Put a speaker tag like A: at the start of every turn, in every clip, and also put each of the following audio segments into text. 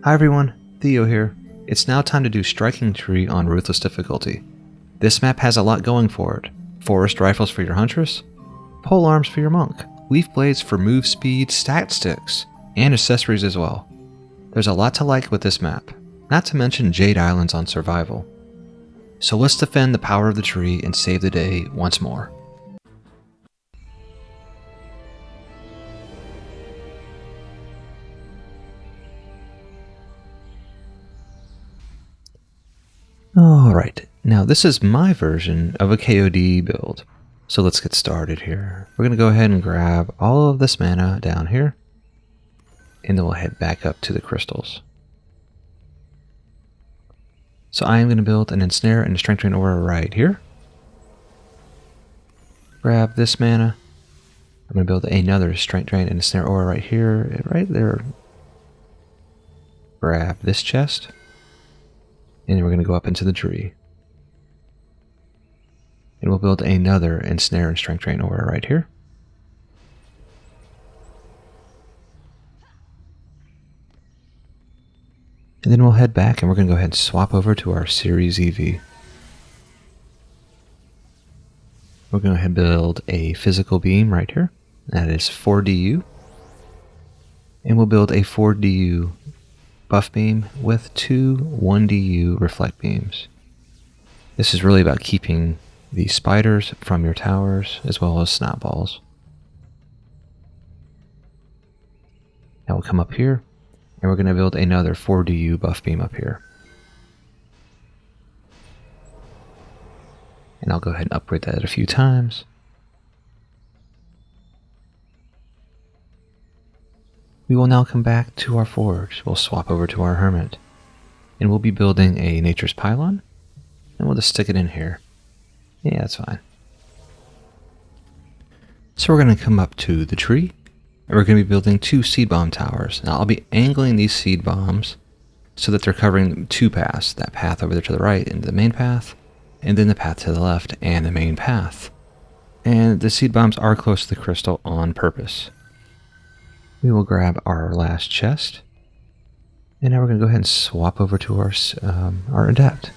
A: Hi everyone, Theo here. It's now time to do Striking Tree on Ruthless difficulty. This map has a lot going for it. Forest rifles for your huntress, pole arms for your monk, leaf blades for move speed, stat sticks, and accessories as well. There's a lot to like with this map, not to mention Jade Islands on survival. So let's defend the power of the tree and save the day once more. Alright, now this is my version of a KOD build, so let's get started here. We're going to go ahead and grab all of this mana down here, and then we'll head back up to the crystals. So I am going to build an Ensnare and a Strength Drain Aura right here. Grab this mana. I'm going to build another Strength Drain and Ensnare Aura right here, right there. Grab this chest. And we're going to go up into the tree. And we'll build another Ensnare and Strength Drain Aura right here. And then we'll head back and we're going to go ahead and swap over to our Series EV. We're going to go ahead and build a Physical Beam right here. That is 4DU. And we'll build a 4DU buff beam with two 1DU reflect beams. This is really about keeping the spiders from your towers as well as snotballs. Now we'll come up here and we're going to build another 4DU buff beam up here. And I'll go ahead and upgrade that a few times. We will now come back to our forge. We'll swap over to our Hermit. And we'll be building a Nature's Pylon. And we'll just stick it in here. Yeah, that's fine. So we're going to come up to the tree. And we're going to be building two seed bomb towers. Now I'll be angling these seed bombs so that they're covering two paths. That path over there to the right into the main path. And then the path to the left and the main path. And the seed bombs are close to the crystal on purpose. We will grab our last chest, and now we're going to go ahead and swap over to our Adept.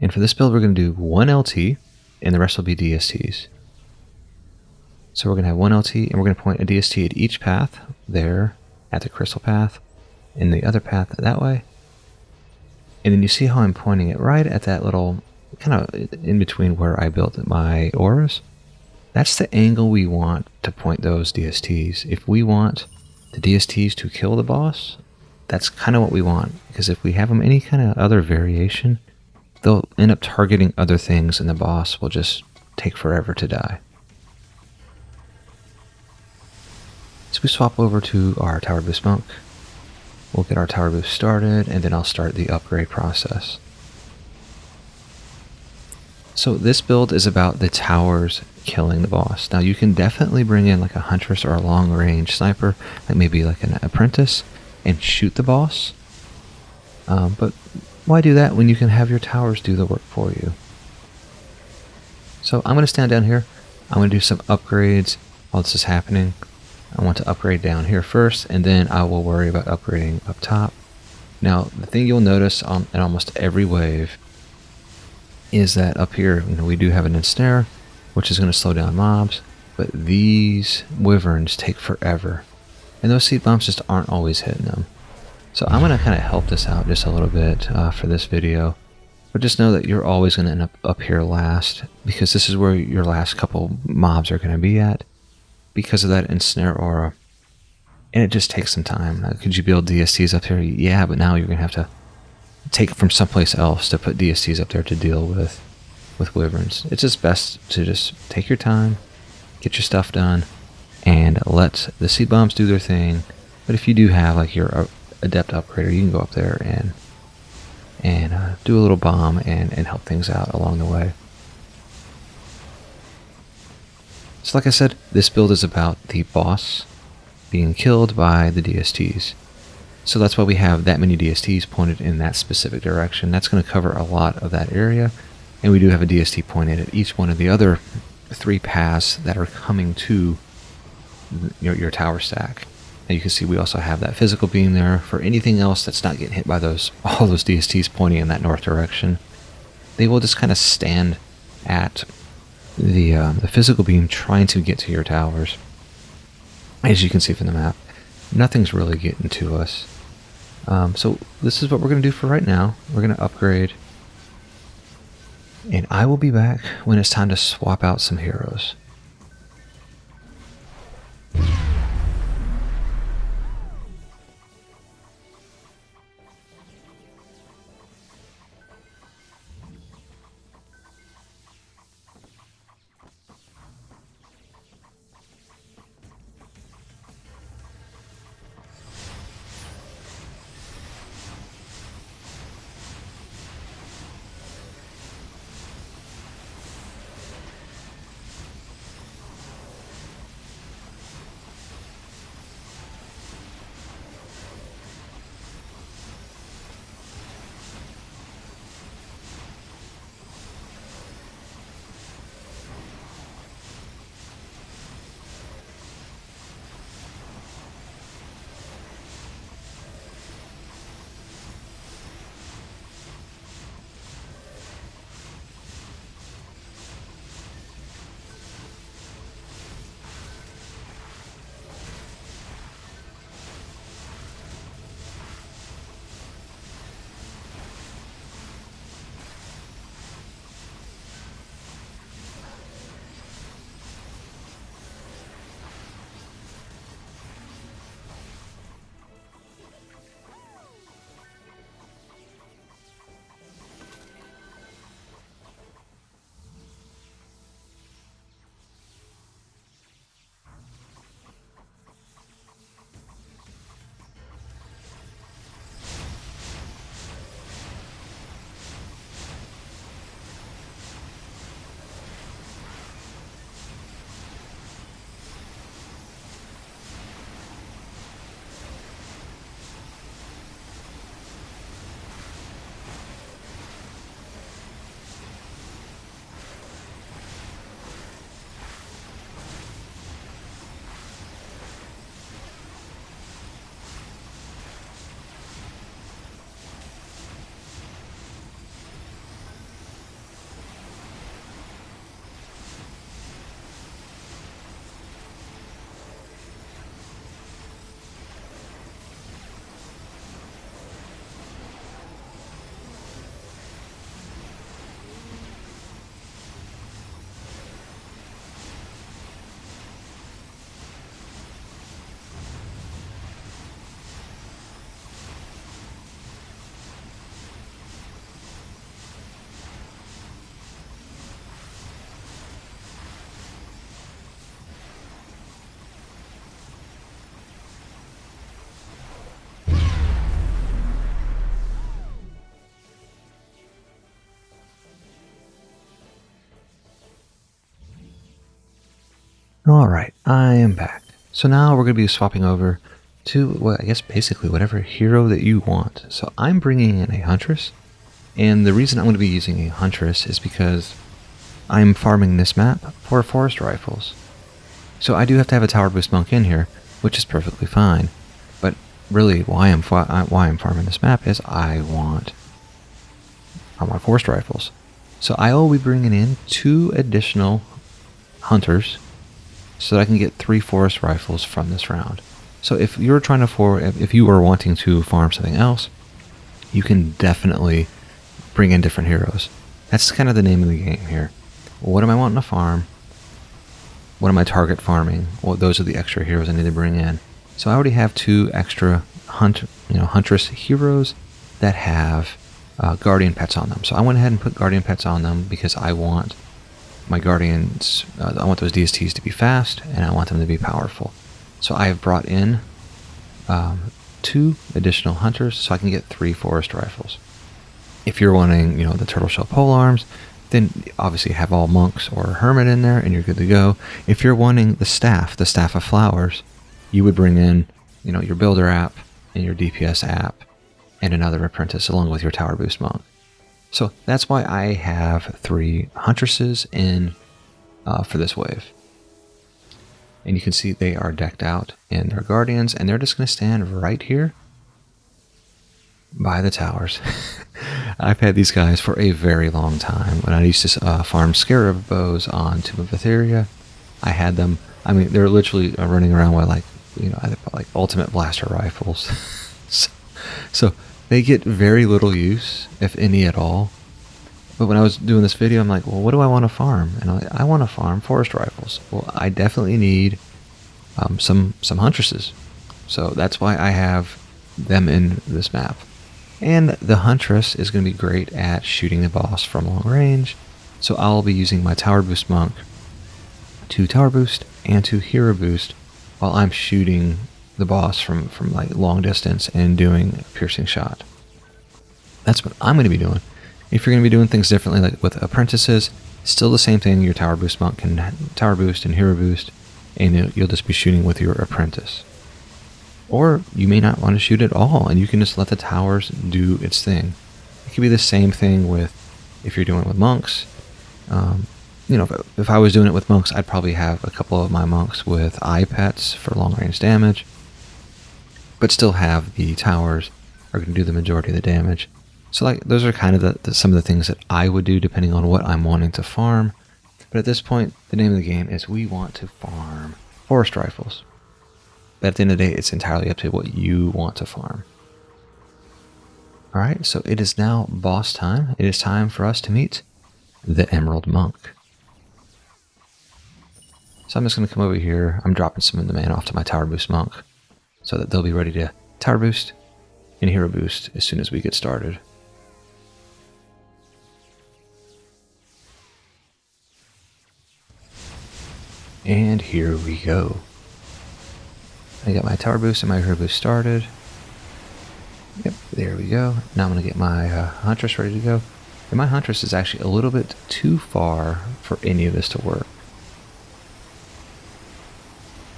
A: And for this build, we're going to do one LT, and the rest will be DSTs. So we're going to have one LT, and we're going to point a DST at each path, there, at the crystal path, and the other path that way. And then you see how I'm pointing it right at that little, kind of in between where I built my auras. That's the angle we want to point those DSTs. If we want the DSTs to kill the boss, that's kind of what we want. Because if we have them any kind of other variation, they'll end up targeting other things and the boss will just take forever to die. So we swap over to our Tower Boost Monk. We'll get our Tower Boost started and then I'll start the upgrade process. So this build is about the towers killing the boss. Now you can definitely bring in like a huntress or a long range sniper, like maybe like an apprentice, and shoot the boss. But why do that when you can have your towers do the work for you? So I'm going to stand down here. I'm going to do some upgrades while this is happening. I want to upgrade down here first, and then I will worry about upgrading up top. Now the thing you'll notice in almost every wave is that up here, we do have an Ensnare, which is going to slow down mobs, but these wyverns take forever, and those seed bombs just aren't always hitting them. So I'm going to kind of help this out just a little bit for this video, but just know that you're always going to end up here last, because this is where your last couple mobs are going to be at, because of that Ensnare aura, and it just takes some time. Could you build DSTs up here? Yeah, but now you're going to have to take from someplace else to put DSTs up there to deal with wyverns. It's just best to just take your time, get your stuff done, and let the seed bombs do their thing. But if you do have like your adept upgrader, you can go up there and do a little bomb and help things out along the way. So like I said, this build is about the boss being killed by the DSTs. So that's why we have that many DSTs pointed in that specific direction. That's going to cover a lot of that area. And we do have a DST pointed at each one of the other three paths that are coming to your tower stack. And you can see we also have that physical beam there for anything else that's not getting hit by all those DSTs pointing in that north direction. They will just kind of stand at the physical beam trying to get to your towers. As you can see from the map, nothing's really getting to us. So this is what we're going to do for right now. We're going to upgrade. And I will be back when it's time to swap out some heroes. Alright, I am back. So now we're going to be swapping over to, well, I guess basically whatever hero that you want. So I'm bringing in a Huntress, and the reason I'm going to be using a Huntress is because I'm farming this map for forest rifles. So I do have to have a Tower Boost Monk in here, which is perfectly fine. But really, why I'm farming this map is I want forest rifles. So I will be bringing in 2 additional Hunters so that I can get 3 forest rifles from this round. So if you're trying to if you are wanting to farm something else, you can definitely bring in different heroes. That's kind of the name of the game here. What am I wanting to farm? What am I target farming? Well, those are the extra heroes I need to bring in. So I already have 2 extra Huntress heroes that have Guardian pets on them. So I went ahead and put Guardian pets on them because I want my Guardians, I want those DSTs to be fast, and I want them to be powerful. So I have brought in 2 additional Hunters so I can get 3 forest rifles. If you're wanting, the turtle shell polearms, then obviously have all monks or hermit in there and you're good to go. If you're wanting the staff of flowers, you would bring in, your builder app and your DPS app and another apprentice along with your tower boost monk. So that's why I have 3 huntresses in for this wave. And you can see they are decked out in their guardians, and they're just going to stand right here by the towers. I've had these guys for a very long time. When I used to farm scarab bows on Tomb of Etheria, I had them. I mean, they're literally running around with like ultimate blaster rifles. so they get very little use, if any at all. But when I was doing this video, I'm like, well, what do I want to farm? And I'm like, I want to farm forest rifles. Well, I definitely need some huntresses. So that's why I have them in this map. And the huntress is going to be great at shooting the boss from long range. So I'll be using my tower boost monk to tower boost and to hero boost while I'm shooting the boss from like long distance and doing a piercing shot. That's what I'm going to be doing. If you're going to be doing things differently, like with apprentices, still the same thing. Your tower boost monk can tower boost and hero boost, and you'll just be shooting with your apprentice. Or you may not want to shoot at all, and you can just let the towers do its thing. It could be the same thing with if you're doing it with monks. If I was doing it with monks, I'd probably have a couple of my monks with eye pets for long range damage, but still have the towers are going to do the majority of the damage. So like those are kind of some of the things that I would do depending on what I'm wanting to farm. But at this point, the name of the game is we want to farm forest rifles. But at the end of the day, it's entirely up to what you want to farm. Alright, so it is now boss time. It is time for us to meet the Emerald Monk. So I'm just going to come over here. I'm dropping some of the mana off to my tower boost monk so that they'll be ready to tower boost and hero boost as soon as we get started. And here we go. I got my tower boost and my hero boost started. Yep, there we go. Now I'm going to get my huntress ready to go. And my huntress is actually a little bit too far for any of this to work.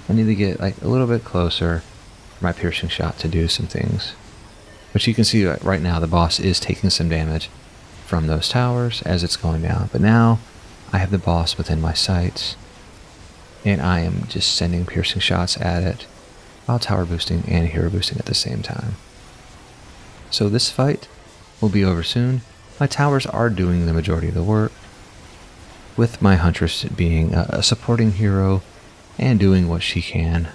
A: I need to get like a little bit closer for my piercing shot to do some things. But you can see right now the boss is taking some damage from those towers as it's going down. But now I have the boss within my sights, and I am just sending piercing shots at it while tower boosting and hero boosting at the same time. So this fight will be over soon. My towers are doing the majority of the work, with my huntress being a supporting hero and doing what she can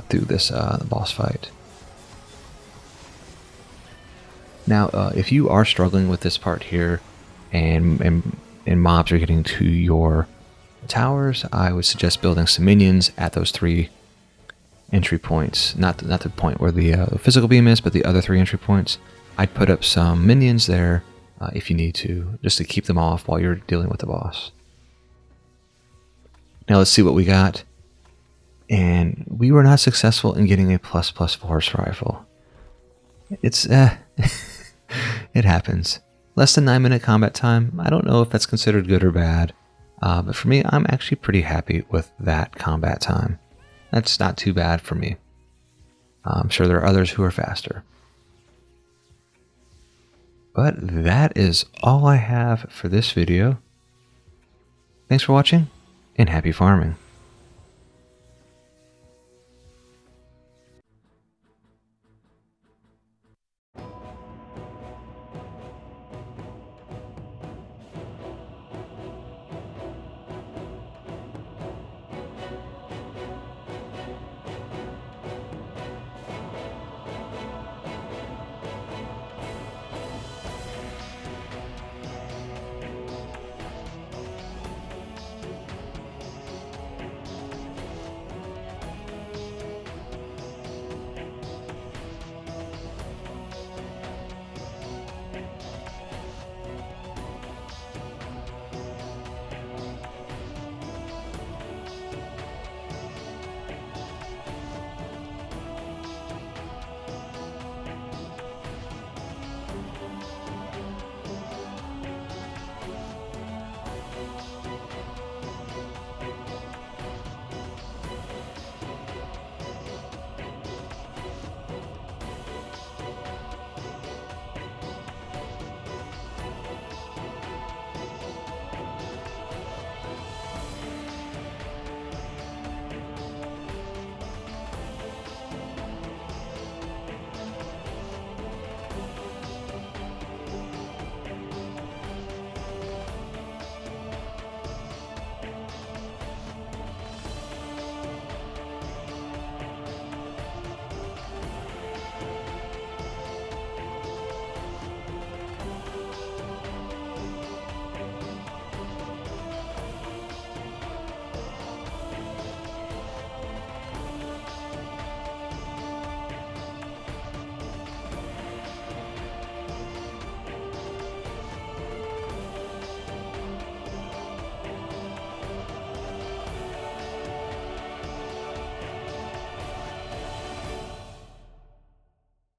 A: through this boss fight. Now, if you are struggling with this part here and mobs are getting to your towers, I would suggest building some minions at those 3 entry points. Not the point where the physical beam is, but the other 3 entry points. I'd put up some minions there if you need to, just to keep them off while you're dealing with the boss. Now let's see what we got. And we were not successful in getting a ++ force rifle. It's it happens. Less than 9-minute combat time. I don't know if that's considered good or bad. But for me, I'm actually pretty happy with that combat time. That's not too bad for me. I'm sure there are others who are faster. But that is all I have for this video. Thanks for watching, and happy farming.